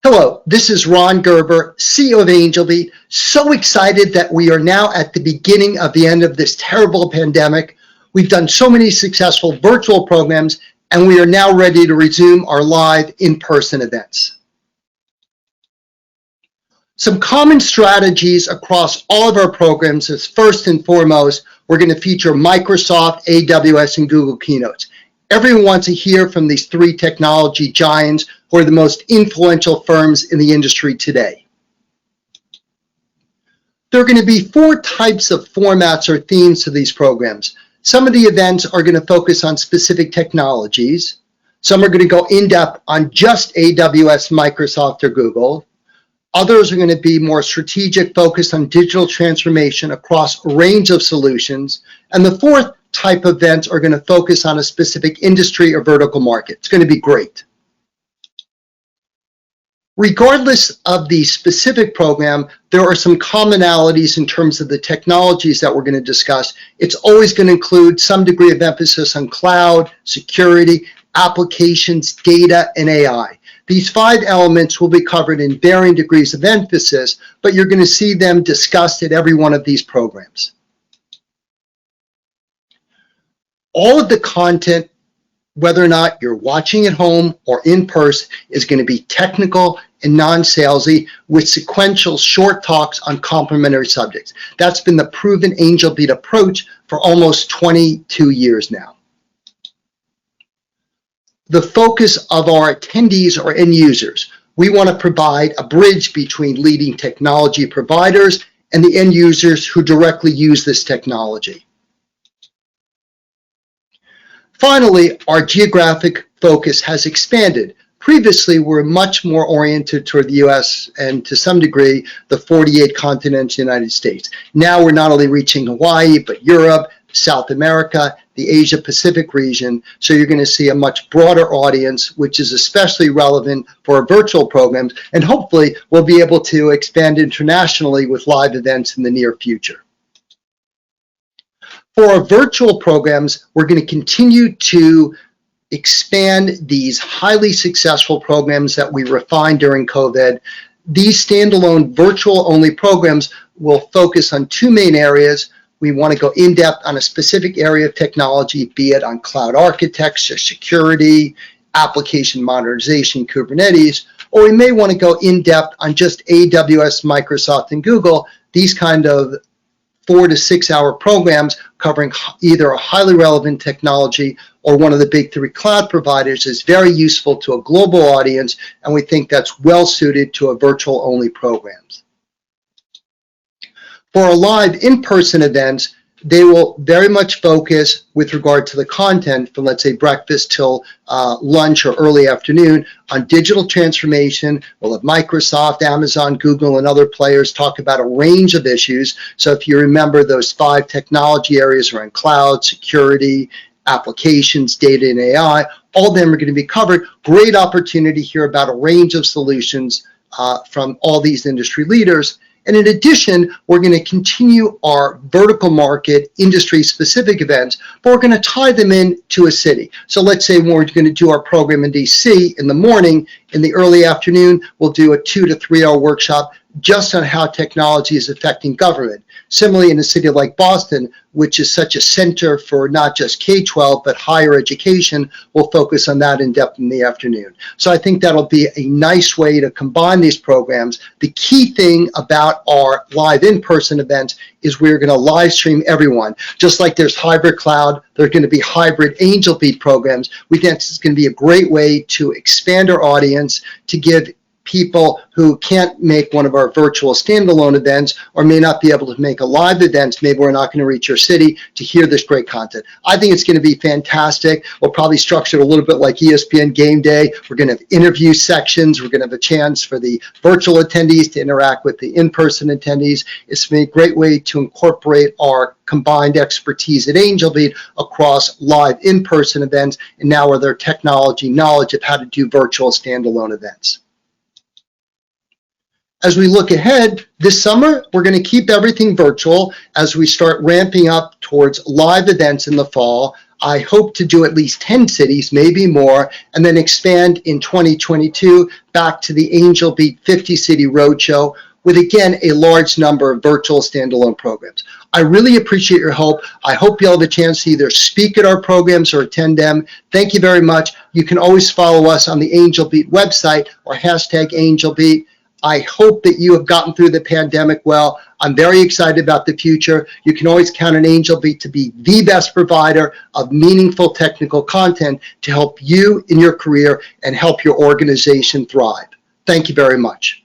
Hello, this is Ron Gerber, CEO of Angelbeat. So excited that we are now at the beginning of the end of this terrible pandemic. We've done so many successful virtual programs, and we are now ready to resume our live in-person events. Some common strategies across all of our programs is first and foremost, we're going to feature Microsoft, AWS, and Google keynotes. Everyone wants to hear from these three technology giants who are the most influential firms in the industry today. There are going to be four types of formats or themes to these programs. Some of the events are going to focus on specific technologies. Some are going to go in-depth on just AWS, Microsoft, or Google. Others are going to be more strategic, focused on digital transformation across a range of solutions. And the fourth type of events are going to focus on a specific industry or vertical market. It's going to be great. Regardless of the specific program, there are some commonalities in terms of the technologies that we're going to discuss. It's always going to include some degree of emphasis on cloud, security, applications, data, and AI. These five elements will be covered in varying degrees of emphasis, but you're going to see them discussed at every one of these programs. All of the content, whether or not you're watching at home or in person, is going to be technical and non-salesy with sequential short talks on complementary subjects. That's been the proven Angelbeat approach for almost 22 years now. The focus of our attendees are end users. We want to provide a bridge between leading technology providers and the end users who directly use this technology. Finally, our geographic focus has expanded. Previously, we were much more oriented toward the US and to some degree, the 48 continents of the United States. Now we're not only reaching Hawaii, but Europe, South America, the Asia Pacific region. So you're going to see a much broader audience, which is especially relevant for our virtual programs. And hopefully we'll be able to expand internationally with live events in the near future. For our virtual programs, we're going to continue to expand these highly successful programs that we refined during COVID. These standalone virtual-only programs will focus on two main areas. We want to go in-depth on a specific area of technology, be it on cloud architecture, security, application modernization, Kubernetes, or we may want to go in-depth on just AWS, Microsoft, and Google, these kind of 4 to 6 hour programs covering either a highly relevant technology or one of the big three cloud providers is very useful to a global audience, and we think that's well suited to a virtual only programs. For our live in-person events, they will very much focus with regard to the content from, let's say, breakfast till lunch or early afternoon on digital transformation. We'll have Microsoft, Amazon, Google, and other players talk about a range of issues. So if you remember those five technology areas around cloud, security, applications, data, and AI, all of them are going to be covered. Great opportunity to hear about a range of solutions from all these industry leaders. And in addition, we're going to continue our vertical market industry-specific events, but we're going to tie them in to a city. So let's say we're going to do our program in DC in the morning. In the early afternoon, we'll do a 2 to 3 hour workshop just on how technology is affecting government. Similarly, in a city like Boston, which is such a center for not just K-12, but higher education, we'll focus on that in depth in the afternoon. So I think that'll be a nice way to combine these programs. The key thing about our live in-person events is we're going to live stream everyone. Just like there's hybrid cloud, there are going to be hybrid Angelbeat programs. We think it's going to be a great way to expand our audience, to give people who can't make one of our virtual standalone events or may not be able to make a live event, maybe we're not going to reach your city, to hear this great content. I think it's going to be fantastic. We'll probably structure it a little bit like ESPN Game Day. We're going to have interview sections. We're going to have a chance for the virtual attendees to interact with the in-person attendees. It's been a great way to incorporate our combined expertise at Angelbeat across live in-person events and now with their technology knowledge of how to do virtual standalone events. As we look ahead, this summer, we're going to keep everything virtual as we start ramping up towards live events in the fall. I hope to do at least 10 cities, maybe more, and then expand in 2022 back to the Angelbeat 50 City Roadshow with, again, a large number of virtual standalone programs. I really appreciate your help. I hope you'll have a chance to either speak at our programs or attend them. Thank you very much. You can always follow us on the Angelbeat website or hashtag Angelbeat. I hope that you have gotten through the pandemic well. I'm very excited about the future. You can always count on Angelbeat to be the best provider of meaningful technical content to help you in your career and help your organization thrive. Thank you very much.